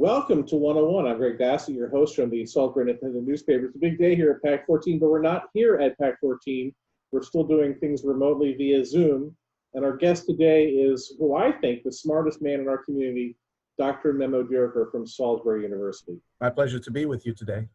Welcome to 101. I'm Greg Bassett, your host from the Salisbury Independent newspaper. It's a big day here at PAC 14, but we're not here at PAC 14. We're still doing things remotely via Zoom. And our guest today is, who I think, the smartest man in our community, Dr. Memo Diriker from Salisbury University. My pleasure to be with you today.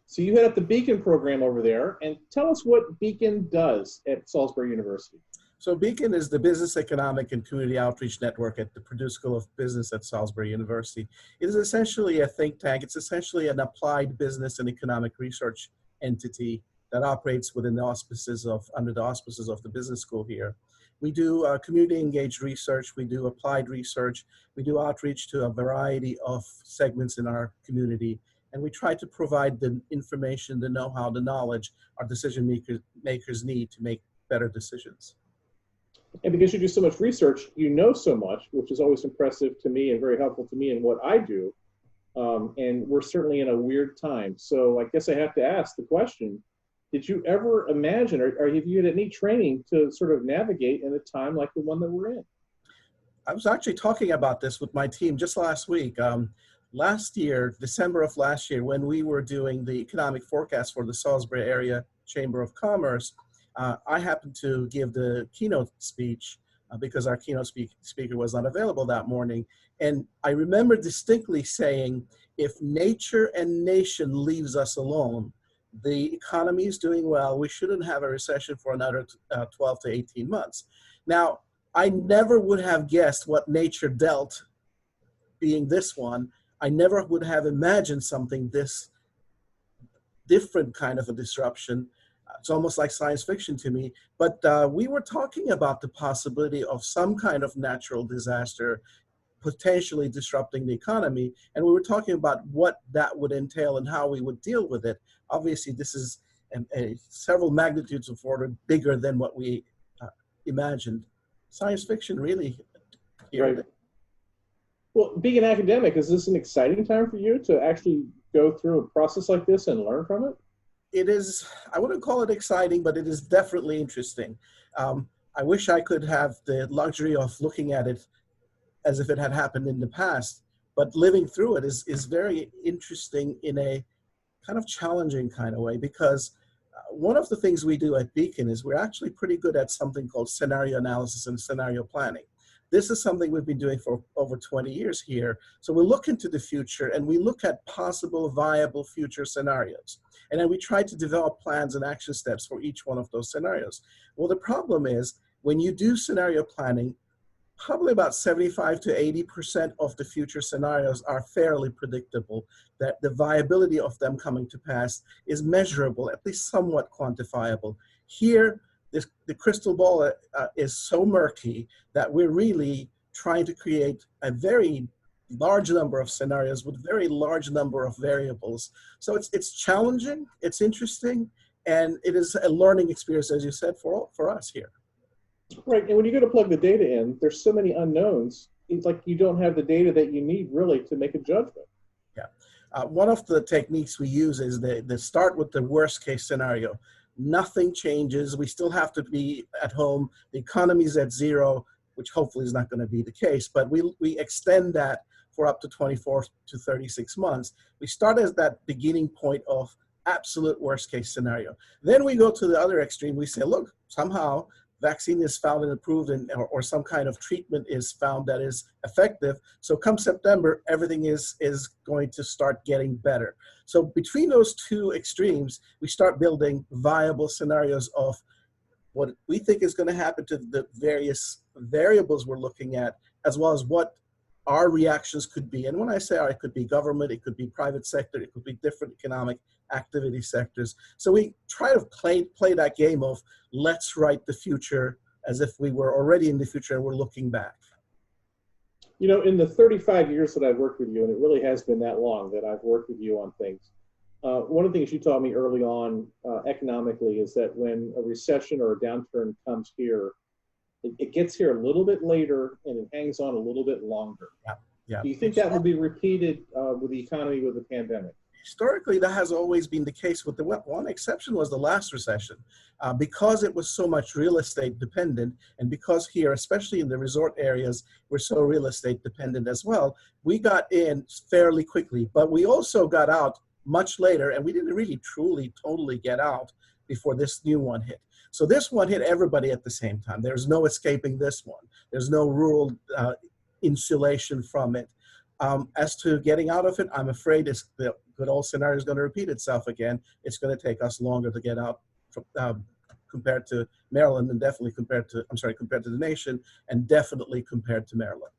So you head up the Beacon program over there, and tell us what Beacon does at Salisbury University. So Beacon is the Business, Economic, and Community Outreach Network at the Purdue School of Business at Salisbury University. It is essentially a think tank. It's essentially an applied business and economic research entity that operates within the auspices of, under the auspices of the business school here. We do community engaged research, we do applied research, we do outreach to a variety of segments in our community, and we try to provide the information, the know-how, the knowledge our decision makers need to make better decisions. And because you do so much research, you know so much, which is always impressive to me and very helpful to me in what I do. And we're certainly in a weird time. So I guess I have to ask the question, did you ever imagine, or have you had any training to sort of navigate in a time like the one that we're in? I was actually talking about this with my team just last week. Last year, December of last year, when we were doing the economic forecast for the Salisbury Area Chamber of Commerce, I happened to give the keynote speech because our keynote speaker was not available that morning. And I remember distinctly saying, if nature and nation leaves us alone, the economy is doing well, we shouldn't have a recession for another 12 to 18 months. Now, I never would have guessed what nature dealt, being this one. I never would have imagined something this different kind of a disruption. It's almost like science fiction to me, but we were talking about the possibility of some kind of natural disaster potentially disrupting the economy, and we were talking about what that would entail and how we would deal with it. Obviously, this is several magnitudes of order bigger than what we imagined. Science fiction, really. Right. Well, being an academic, is this an exciting time for you to actually go through a process like this and learn from it? It is, I wouldn't call it exciting, but it is definitely interesting. I wish I could have the luxury of looking at it as if it had happened in the past, but living through it is very interesting in a kind of challenging kind of way, because one of the things we do at Beacon is we're actually pretty good at something called scenario analysis and scenario planning. This is something we've been doing for over 20 years here. So we look into the future and we look at possible viable future scenarios. And then we try to develop plans and action steps for each one of those scenarios. Well, the problem is when you do scenario planning, probably about 75 to 80% of the future scenarios are fairly predictable, that the viability of them coming to pass is measurable, at least somewhat quantifiable. Here, the crystal ball is so murky that we're really trying to create a very large number of scenarios with a very large number of variables. So it's challenging, it's interesting, and it is a learning experience, as you said, for us here. Right, and when you go to plug the data in, there's so many unknowns. It's like you don't have the data that you need really to make a judgment. Yeah, one of the techniques we use is the start with the worst case scenario. Nothing changes, we still have to be at home, the economy's at zero, which hopefully is not going to be the case, but we extend that for up to 24 to 36 months. We start as that beginning point of absolute worst case scenario. Then we go to the other extreme, we say, look, somehow vaccine is found and approved or some kind of treatment is found that is effective. So come September, everything is going to start getting better. So between those two extremes, we start building viable scenarios of what we think is going to happen to the various variables we're looking at, as well as what our reactions could be. And when I say it could be government, it could be private sector, it could be different economic activity sectors. So we try to play that game of let's write the future as if we were already in the future and we're looking back. You know, in the 35 years that I've worked with you, and it really has been that long that I've worked with you on things, one of the things you taught me early on economically is that when a recession or a downturn comes here, it gets here a little bit later and it hangs on a little bit longer. Yeah. Do you think that will be repeated with the economy with the pandemic? historically, that has always been the case. With the one exception was the last recession, because it was so much real estate dependent, and because here, especially in the resort areas, we're so real estate dependent as well. We got in fairly quickly, but we also got out much later, and we didn't really truly totally get out before this new one hit. So this one hit everybody at the same time. There's no escaping this one. There's no rural insulation from it. As to getting out of it, I'm afraid the good old scenario is going to repeat itself again. It's going to take us longer to get out from, compared to Maryland, and definitely compared to the nation, and definitely compared to Maryland.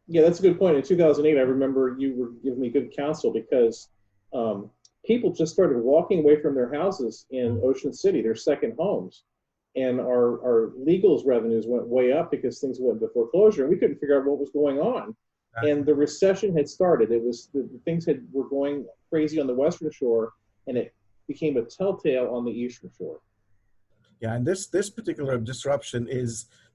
Yeah, that's a good point. In 2008, I remember you were giving me good counsel because people just started walking away from their houses in Ocean City, their second homes. And our legals revenues went way up because things went into foreclosure, and we couldn't figure out what was going on. And the recession had started. It was things were going crazy on the Western Shore, and it became a telltale on the Eastern Shore. Yeah, and this particular disruption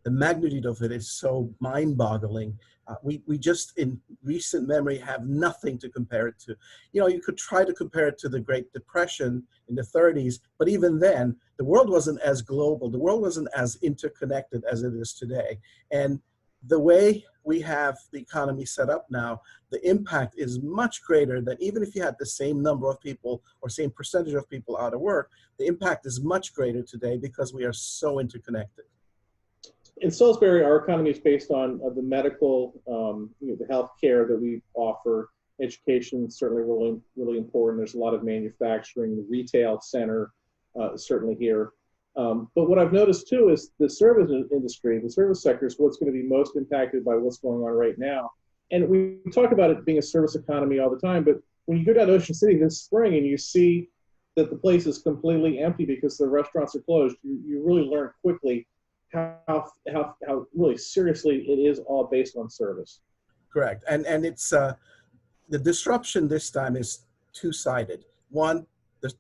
the magnitude of it is so mind-boggling. We just, in recent memory, have nothing to compare it to. You could try to compare it to the Great Depression in the 30s, but even then, the world wasn't as global. The world wasn't as interconnected as it is today. And the way we have the economy set up now, the impact is much greater than even if you had the same number of people or same percentage of people out of work. The impact is much greater today because we are so interconnected. In Salisbury, our economy is based on the medical, the health care that we offer. Education is certainly really, really important. There's a lot of manufacturing, the retail center, certainly here. But what I've noticed too is the service industry, the service sector is what's going to be most impacted by what's going on right now. And we talk about it being a service economy all the time, but when you go down to Ocean City this spring and you see that the place is completely empty because the restaurants are closed, you really learn quickly how really seriously it is all based on service. Correct. And it's the disruption this time is two-sided. One,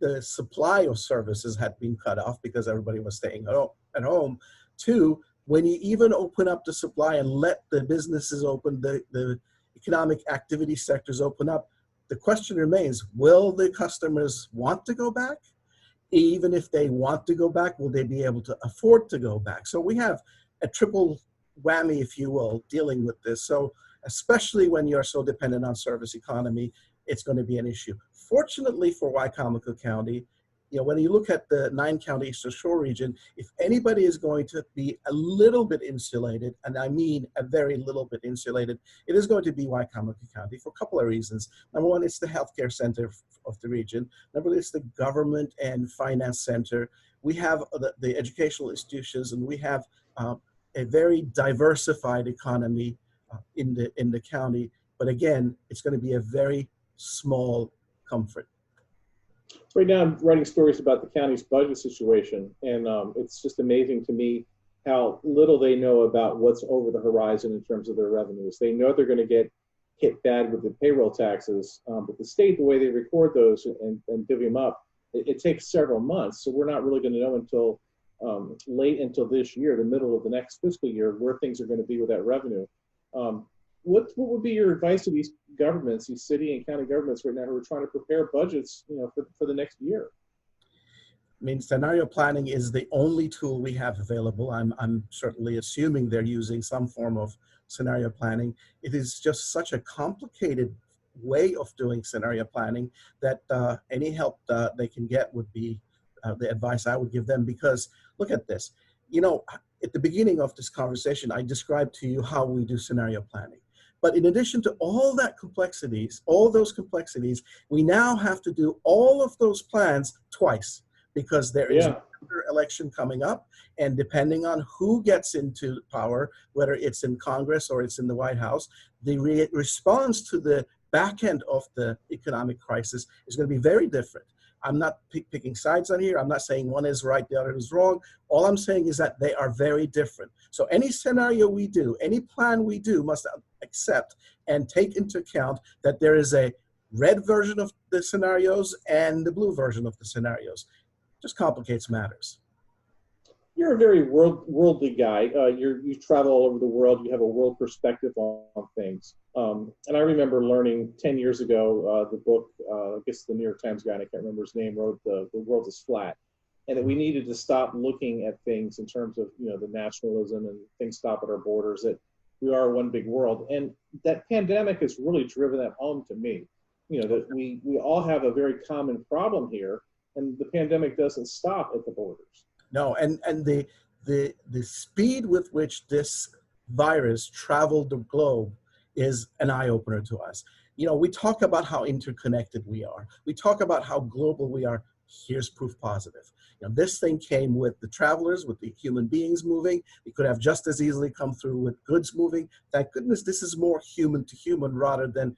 the supply of services had been cut off because everybody was staying at home. Two, when you even open up the supply and let the businesses open, the economic activity sectors open up, the question remains, will the customers want to go back? Even if they want to go back, will they be able to afford to go back? So we have a triple whammy, if you will, dealing with this. So especially when you're so dependent on service economy, it's going to be an issue. Fortunately for Wicomico County, when you look at the 9-county Eastern Shore region, if anybody is going to be a little bit insulated, and I mean a very little bit insulated, it is going to be Wicomico County for a couple of reasons. Number one, it's the healthcare center of the region. Number two, it's the government and finance center. We have the educational institutions, and we have a very diversified economy in the county. But again, it's going to be a very small comfort. Right now, I'm writing stories about the county's budget situation, and it's just amazing to me how little they know about what's over the horizon in terms of their revenues. They know they're going to get hit bad with the payroll taxes, but the state, the way they record those and divvy them up, it takes several months. So we're not really going to know until late into this year, the middle of the next fiscal year, where things are going to be with that revenue. What would be your advice to these governments, these city and county governments right now who are trying to prepare budgets, for the next year? I mean, scenario planning is the only tool we have available. I'm certainly assuming they're using some form of scenario planning. It is just such a complicated way of doing scenario planning that any help they can get would be the advice I would give them. Because look at this, at the beginning of this conversation, I described to you how we do scenario planning. But in addition to all those complexities, we now have to do all of those plans twice because there is another election coming up. And depending on who gets into power, whether it's in Congress or it's in the White House, the response to the back end of the economic crisis is going to be very different. I'm not picking sides on here. I'm not saying one is right, the other is wrong. All I'm saying is that they are very different. So any scenario we do, any plan we do must accept and take into account that there is a red version of the scenarios and the blue version of the scenarios. Just complicates matters. You're a very worldly guy. You travel all over the world. You have a world perspective on things. And I remember learning 10 years ago the book, I guess the New York Times guy, and I can't remember his name, wrote the World is Flat, and that we needed to stop looking at things in terms of the nationalism and things stop at our borders. That we are one big world, and that pandemic has really driven that home to me. That we all have a very common problem here, and the pandemic doesn't stop at the borders. No, and the speed with which this virus traveled the globe is an eye opener to us. We talk about how interconnected we are. We talk about how global we are. Here's proof positive. This thing came with the travelers, with the human beings moving. It could have just as easily come through with goods moving. Thank goodness this is more human to human rather than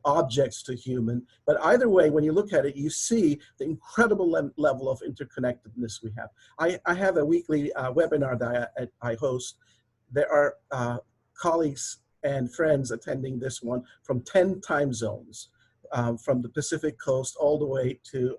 objects to human. But either way, when you look at it, you see the incredible level of interconnectedness we have. I have a weekly webinar that I host. There are colleagues and friends attending this one from 10 time zones, from the Pacific coast all the way to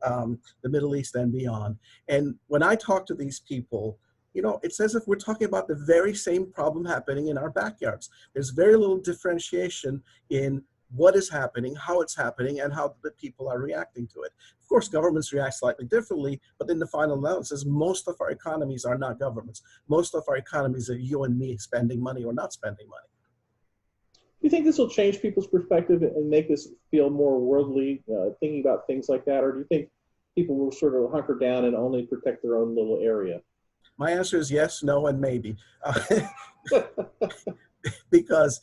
the Middle East and beyond. And when I talk to these people, it's as if we're talking about the very same problem happening in our backyards. There's very little differentiation in what is happening, how it's happening, and how the people are reacting to it. Of course, governments react slightly differently, but in the final analysis, most of our economies are not governments. Most of our economies are you and me spending money or not spending money. Do you think this will change people's perspective and make us feel more worldly, thinking about things like that? Or do you think people will sort of hunker down and only protect their own little area? My answer is yes, no, and maybe. Because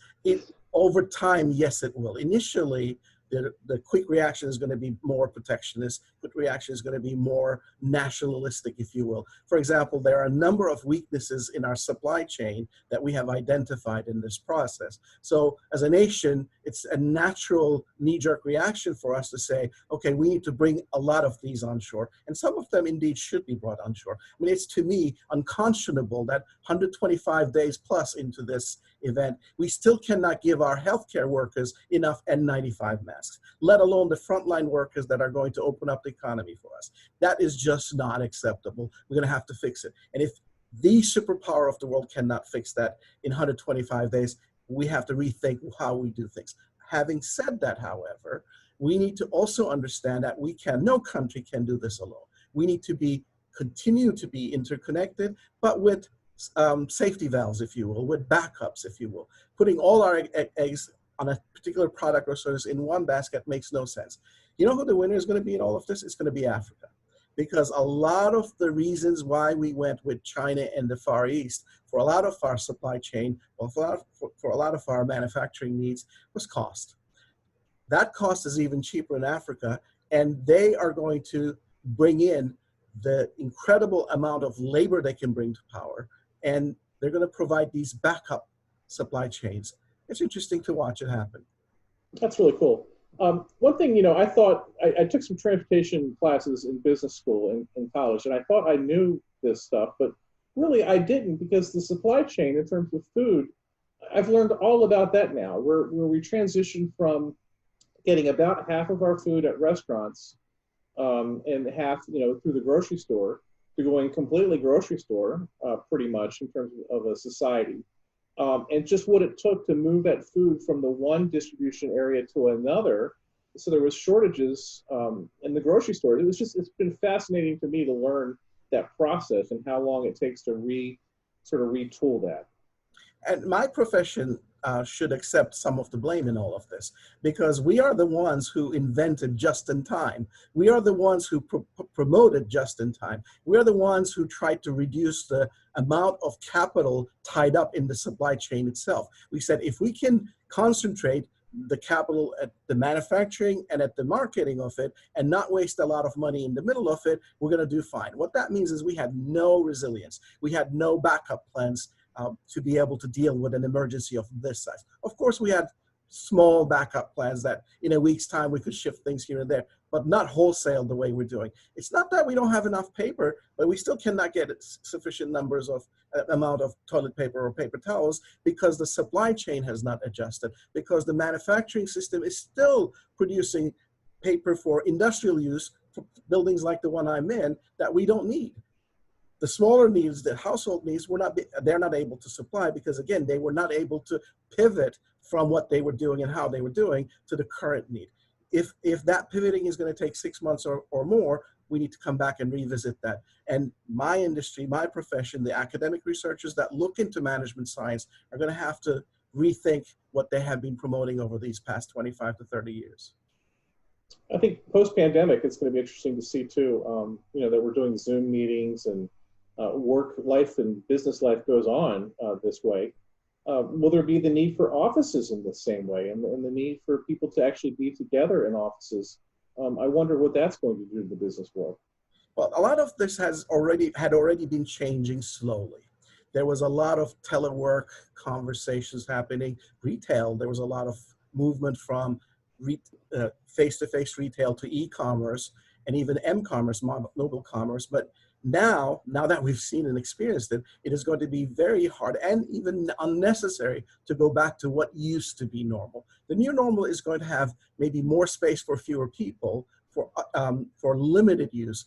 over time, yes, it will. Initially, the quick reaction is going to be more protectionist. Quick reaction is going to be more nationalistic, if you will. For example, there are a number of weaknesses in our supply chain that we have identified in this process. So as a nation, it's a natural knee-jerk reaction for us to say, okay, we need to bring a lot of these onshore. And some of them indeed should be brought onshore. I mean, it's to me unconscionable that 125 days plus into this event, we still cannot give our healthcare workers enough N95 masks, let alone the frontline workers that are going to open up the economy for us. That is just not acceptable. We're going to have to fix it. And if the superpower of the world cannot fix that in 125 days, we have to rethink how we do things. Having said that, however, we need to also understand that no country can do this alone. We need to continue to be interconnected, but with safety valves, if you will, with backups, if you will. Putting all our eggs on a particular product or service in one basket makes no sense. You know who the winner is going to be in all of this? It's going to be Africa. Because a lot of the reasons why we went with China and the Far East for a lot of our supply chain, or for a lot of our manufacturing needs, was cost. That cost is even cheaper in Africa, and they are going to bring in the incredible amount of labor they can bring to power, and they're going to provide these backup supply chains. It's interesting to watch it happen. That's really cool. One thing, I thought I took some transportation classes in business school in college, and I thought I knew this stuff, but really I didn't, because the supply chain in terms of food, I've learned all about that now. Where we transitioned from getting about half of our food at restaurants and half, through the grocery store, to going completely grocery store, pretty much in terms of a society. And just what it took to move that food from the one distribution area to another. So there was shortages in the grocery store. It's been fascinating to me to learn that process and how long it takes to retool that. And my profession should accept some of the blame in all of this, because we are the ones who invented just in time. We are the ones who promoted just in time. We are the ones who tried to reduce the amount of capital tied up in the supply chain itself. We said, if we can concentrate the capital at the manufacturing and at the marketing of it and not waste a lot of money in the middle of it, we're going to do fine. What that means is we had no resilience. We had no backup plans to be able to deal with an emergency of this size. Of course, we had small backup plans that in a week's time we could shift things here and there, but not wholesale the way we're doing. It's not that we don't have enough paper, but we still cannot get sufficient numbers of amount of toilet paper or paper towels because the supply chain has not adjusted, because the manufacturing system is still producing paper for industrial use for buildings like the one I'm in that we don't need. The smaller needs, the household needs, they're not able to supply because, again, they were not able to pivot from what they were doing and how they were doing to the current need. If that pivoting is going to take 6 months or more, we need to come back and revisit that. And my industry, my profession, the academic researchers that look into management science are going to have to rethink what they have been promoting over these past 25 to 30 years. I think post-pandemic, it's going to be interesting to see too, that we're doing Zoom meetings and work life and business life goes on this way. Will there be the need for offices in the same way and the need for people to actually be together in offices? I wonder what that's going to do to the business world. Well, a lot of this had already been changing slowly. There was a lot of telework conversations happening. Retail, there was a lot of movement from face-to-face retail to e-commerce and even m-commerce, mobile commerce. But now that we've seen and experienced it, it is going to be very hard and even unnecessary to go back to what used to be normal. The new normal is going to have maybe more space for fewer people, for limited use.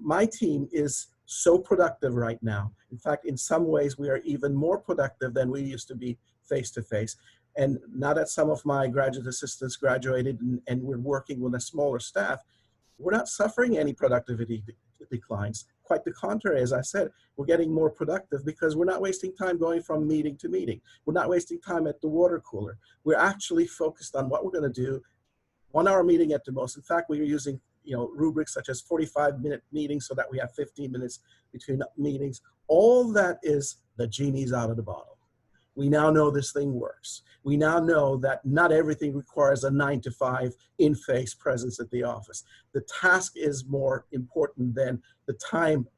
My team is so productive right now. In fact, in some ways, we are even more productive than we used to be face-to-face. And now that some of my graduate assistants graduated and we're working with a smaller staff, we're not suffering any productivity declines. Quite the contrary, as I said, we're getting more productive because we're not wasting time going from meeting to meeting. We're not wasting time at the water cooler. We're actually focused on what we're going to do. 1 hour meeting at the most. In fact, we are using rubrics such as 45-minute meetings so that we have 15 minutes between meetings. All that is the genie's out of the bottle. We now know this thing works. We now know that not everything requires a 9 to 5 in-face presence at the office. The task is more important than the time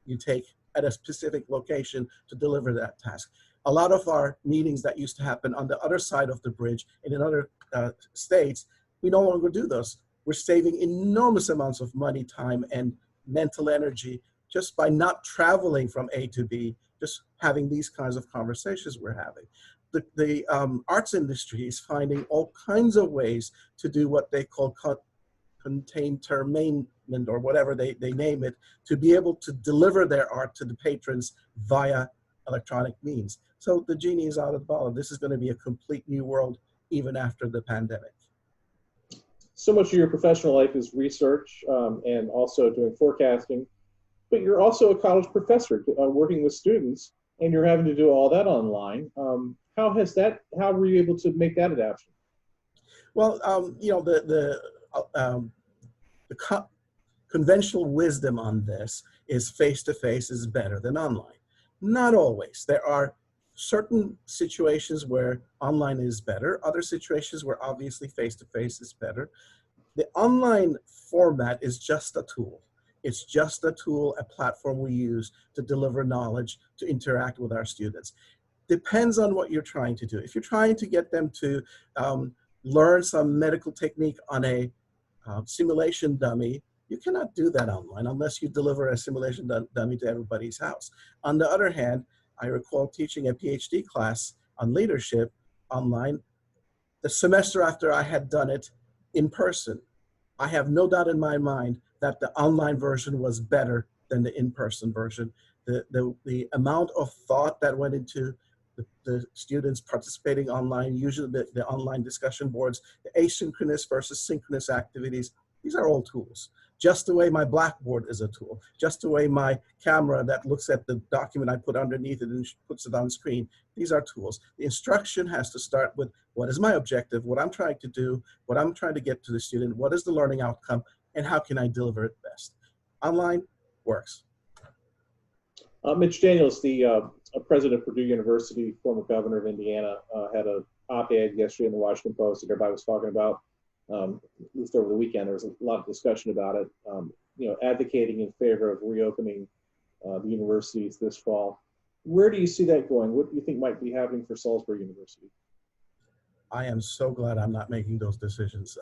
you take at a specific location to deliver that task. A lot of our meetings that used to happen on the other side of the bridge and in other states, we no longer do those. We're saving enormous amounts of money, time, and mental energy just by not traveling from A to B, just having these kinds of conversations we're having. The arts industry is finding all kinds of ways to do what they call containment or whatever they name it, to be able to deliver their art to the patrons via electronic means. So the genie is out of the bottle. This is going to be a complete new world even after the pandemic. So much of your professional life is research and also doing forecasting, but you're also a college professor working with students, and you're having to do all that online. How were you able to make that adaptation? Well, the conventional wisdom on this is face-to-face is better than online. Not always. There are certain situations where online is better, other situations where obviously face-to-face is better. The online format is just a tool. It's just a tool, a platform we use to deliver knowledge, to interact with our students. Depends on what you're trying to do. If you're trying to get them to learn some medical technique on a simulation dummy, you cannot do that online unless you deliver a simulation dummy to everybody's house. On the other hand, I recall teaching a PhD class on leadership online the semester after I had done it in person. I have no doubt in my mind that the online version was better than the in-person version. The amount of thought that went into the students participating online, usually the online discussion boards, the asynchronous versus synchronous activities, these are all tools. Just the way my Blackboard is a tool, just the way my camera that looks at the document I put underneath it and puts it on screen, these are tools. The instruction has to start with what is my objective, what I'm trying to do, what I'm trying to get to the student, what is the learning outcome, and how can I deliver it best. Online works. Mitch Daniels, the president of Purdue University, former governor of Indiana, had an op-ed yesterday in the Washington Post that everybody was talking about. At least over the weekend, there was a lot of discussion about it, advocating in favor of reopening the universities this fall. Where do you see that going? What do you think might be happening for Salisbury University? I am so glad I'm not making those decisions.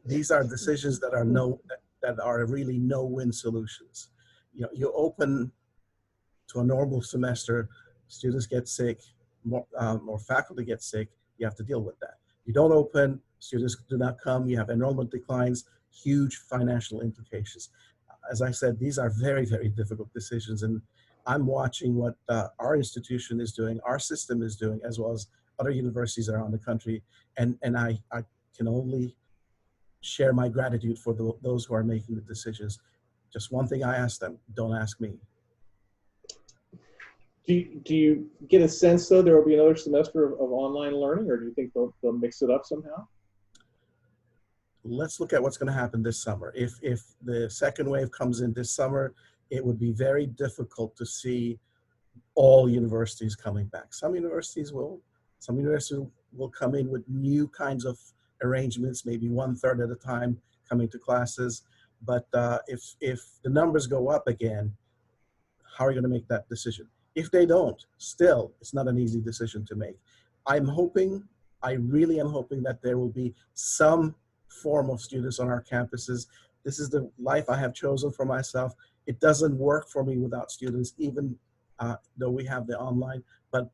These are decisions that are really no-win solutions. You open to a normal semester, students get sick, more faculty get sick, you have to deal with that. You don't open, students do not come, you have enrollment declines, huge financial implications. as I said, these are very, very difficult decisions. And I'm watching what our institution is doing, our system is doing, as well as other universities around the country. And I can only share my gratitude for those who are making the decisions. Just one thing I ask them, don't ask me. Do you get a sense, though, there will be another semester of online learning, or do you think they'll mix it up somehow? Let's look at what's going to happen this summer. If the second wave comes in this summer, it would be very difficult to see all universities coming back. Some universities will come in with new kinds of arrangements, maybe 1/3 at a time coming to classes. But if the numbers go up again, how are you going to make that decision? If they don't, still, it's not an easy decision to make. I'm hoping, I really am hoping that there will be some form of students on our campuses. This is the life I have chosen for myself. It doesn't work for me without students, even though we have the online. But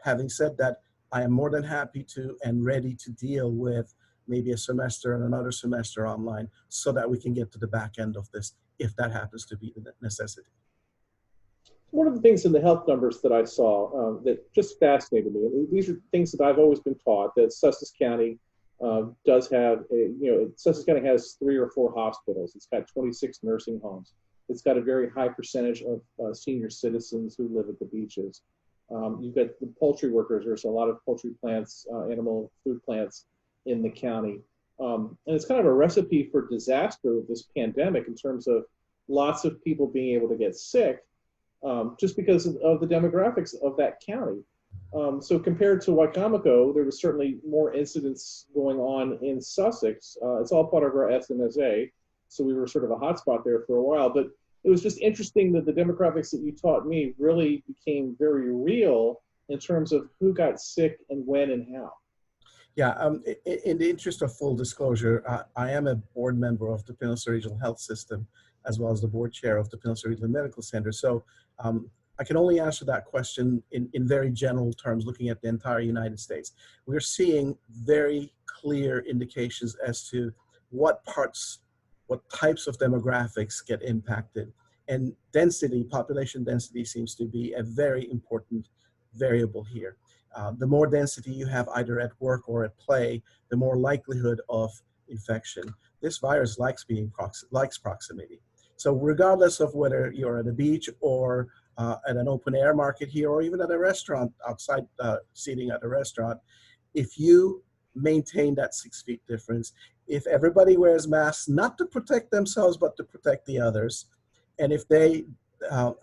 having said that, I am more than happy to and ready to deal with maybe a semester and another semester online so that we can get to the back end of this, if that happens to be the necessity. One of the things in the health numbers that I saw that just fascinated me, these are things that I've always been taught, that Sussex County does have, Sussex County has 3 or 4 hospitals. It's got 26 nursing homes. It's got a very high percentage of senior citizens who live at the beaches. You've got the poultry workers. There's a lot of poultry plants, animal food plants in the county. And it's kind of a recipe for disaster with this pandemic in terms of lots of people being able to get sick just because of the demographics of that county. So compared to Wicomico, there was certainly more incidents going on in Sussex. It's all part of our SMSA, so we were sort of a hotspot there for a while. But it was just interesting that the demographics that you taught me really became very real in terms of who got sick and when and how. Yeah, in the interest of full disclosure, I am a board member of the Peninsula Regional Health System, as well as the board chair of the Peninsula Regional Medical Center. So I can only answer that question in very general terms, looking at the entire United States. We're seeing very clear indications as to what types of demographics get impacted. And density, population density seems to be a very important variable here. The more density you have either at work or at play, the more likelihood of infection. This virus likes proximity. So regardless of whether you're at a beach or at an open air market here, or even at a restaurant, outside seating at a restaurant, if you maintain that 6 feet difference, if everybody wears masks, not to protect themselves, but to protect the others, and if they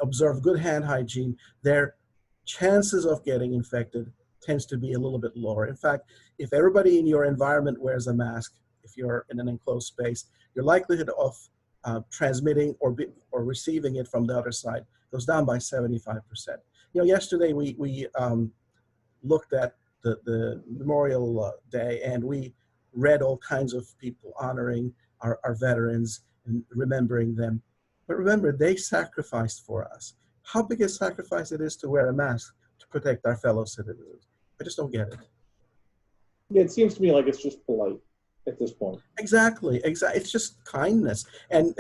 observe good hand hygiene, their chances of getting infected tends to be a little bit lower. In fact, if everybody in your environment wears a mask, if you're in an enclosed space, your likelihood of transmitting or receiving it from the other side goes down by 75%. Yesterday we looked at the Memorial Day, and we read all kinds of people honoring our veterans and remembering them. But remember, they sacrificed for us. How big a sacrifice it is to wear a mask to protect our fellow citizens. I just don't get it. Yeah, it seems to me like it's just polite at this point. Exactly. It's just kindness. And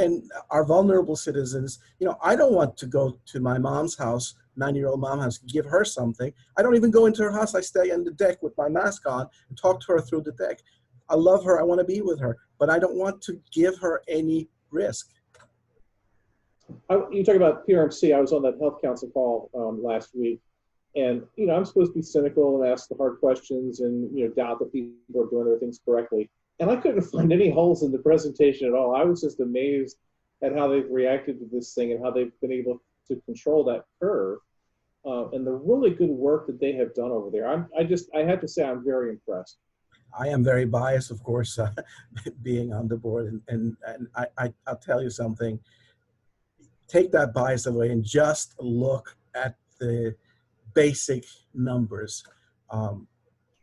our vulnerable citizens, I don't want to go to my mom's house, 9-year-old mom house, give her something. I don't even go into her house. I stay on the deck with my mask on and talk to her through the deck. I love her. I want to be with her, but I don't want to give her any risk. You talk about PRMC. I was on that health council call last week. And, I'm supposed to be cynical and ask the hard questions and, doubt that people are doing their things correctly. And I couldn't find any holes in the presentation at all. I was just amazed at how they've reacted to this thing and how they've been able to control that curve and the really good work that they have done over there. I have to say, I'm very impressed. I am very biased, of course, being on the board. And I'll tell you something. Take that bias away and just look at the basic numbers.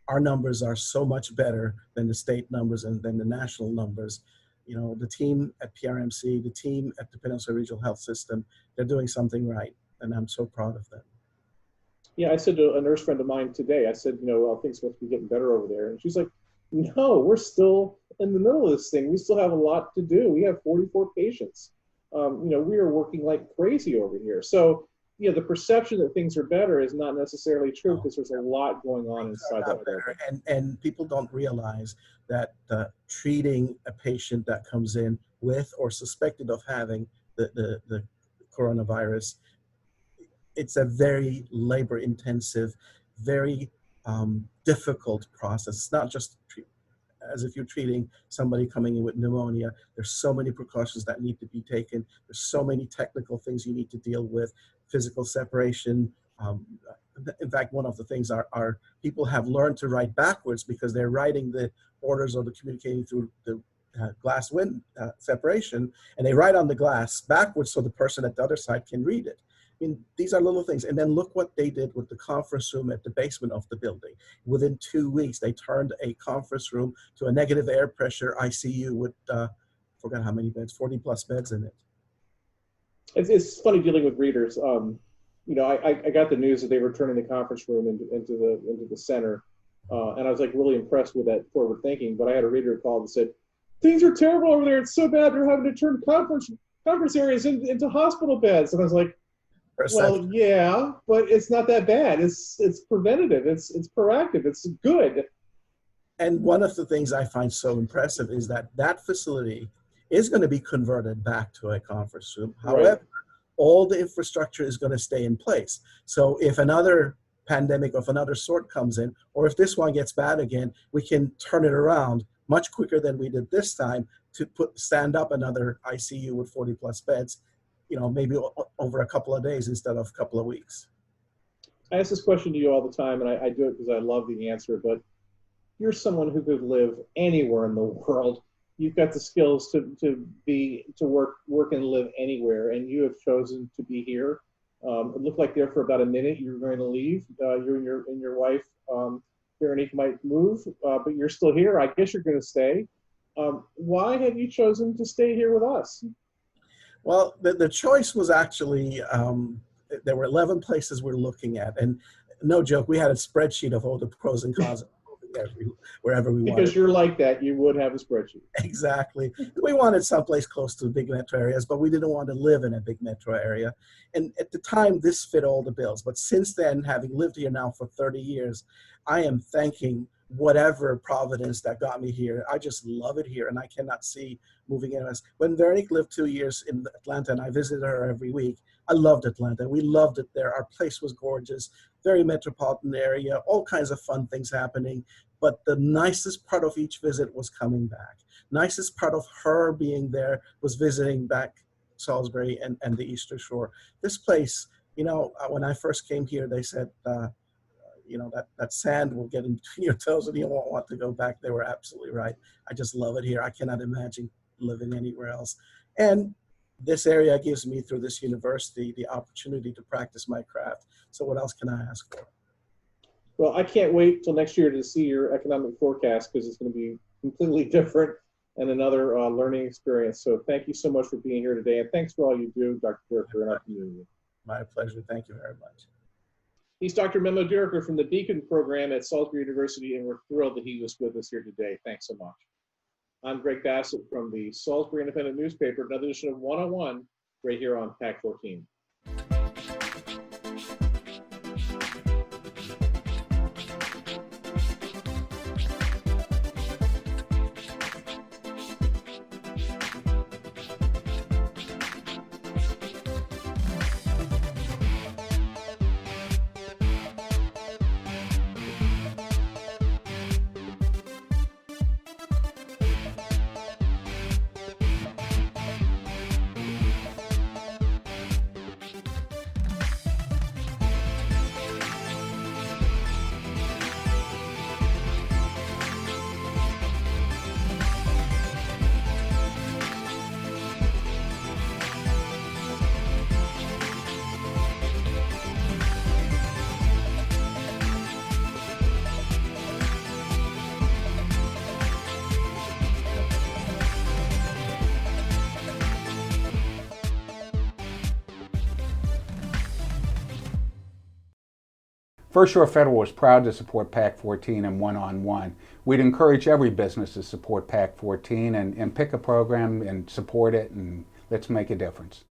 Our numbers are so much better than the state numbers and than the national numbers. The team at PRMC, the team at the Peninsula Regional Health System, they're doing something right, and I'm so proud of them. Yeah, I said to a nurse friend of mine today, I said, well, things must be getting better over there. And she's like, no, we're still in the middle of this thing. We still have a lot to do. We have 44 patients. we are working like crazy over here. So, the perception that things are better is not necessarily true No, because there's a lot going on things inside are that not building. better, and people don't realize that treating a patient that comes in with or suspected of having the coronavirus, it's a very labor intensive, very difficult process. It's not just as if you're treating somebody coming in with pneumonia. There's so many precautions that need to be taken. There's so many technical things you need to deal with, physical separation. Um, in fact, one of the things are people have learned to write backwards because they're writing the orders or the communicating through the glass separation, and they write on the glass backwards so the person at the other side can read it. I mean, these are little things. And then look what they did with the conference room at the basement of the building. Within 2 weeks, they turned a conference room to a negative air pressure ICU with, forgot how many beds, 40 plus beds in it. It's funny dealing with readers. I got the news that they were turning the conference room into the center, and I was like really impressed with that forward thinking. But I had a reader call and said, "Things are terrible over there. It's so bad. They're having to turn conference areas into hospital beds." And I was like, "Well, yeah, but it's not that bad. It's preventative. It's proactive. It's good." And one of the things I find so impressive is that that facility is going to be converted back to a conference room. Right. However, all the infrastructure is going to stay in place. So if another pandemic of another sort comes in, or if this one gets bad again, we can turn it around much quicker than we did this time to stand up another ICU with 40 plus beds, maybe over a couple of days instead of a couple of weeks. I ask this question to you all the time, and I do it because I love the answer, but you're someone who could live anywhere in the world. You've got the skills to work and live anywhere, and you have chosen to be here. It looked like there for about a minute you were going to leave. You and your wife, Veronique, might move, but you're still here. I guess you're going to stay. Why have you chosen to stay here with us? Well, the choice was actually, there were 11 places we're looking at. And no joke, we had a spreadsheet of all the pros and cons of wherever we wanted. Because you're like that, you would have a spreadsheet. Exactly. We wanted someplace close to the big metro areas, but we didn't want to live in a big metro area. And at the time, this fit all the bills. But since then, having lived here now for 30 years, I am thanking whatever providence that got me here. I just love it here, and I cannot see moving in. When Veronique lived 2 years in Atlanta, and I visited her every week, I loved Atlanta. We loved it there. Our place was gorgeous, very metropolitan area, all kinds of fun things happening. But the nicest part of each visit was coming back. Nicest part of her being there was visiting back Salisbury and the Eastern Shore. This place, when I first came here, they said, that sand will get in between your toes and you won't want to go back. They were absolutely right. I just love it here. I cannot imagine living anywhere else. And this area gives me, through this university, the opportunity to practice my craft. So what else can I ask for? Well, I can't wait till next year to see your economic forecast because it's going to be completely different and another learning experience. So thank you so much for being here today. And thanks for all you do, Dr. Diriker, in our community. My pleasure. Thank you very much. He's Dr. Memo Diriker from the Beacon program at Salisbury University, and we're thrilled that he was with us here today. Thanks so much. I'm Greg Bassett from the Salisbury Independent Newspaper, another edition of 101 right here on PAC 14. First Shore Federal is proud to support PAC 14 and one-on-one. We'd encourage every business to support PAC 14 and pick a program and support it and Let's make a difference.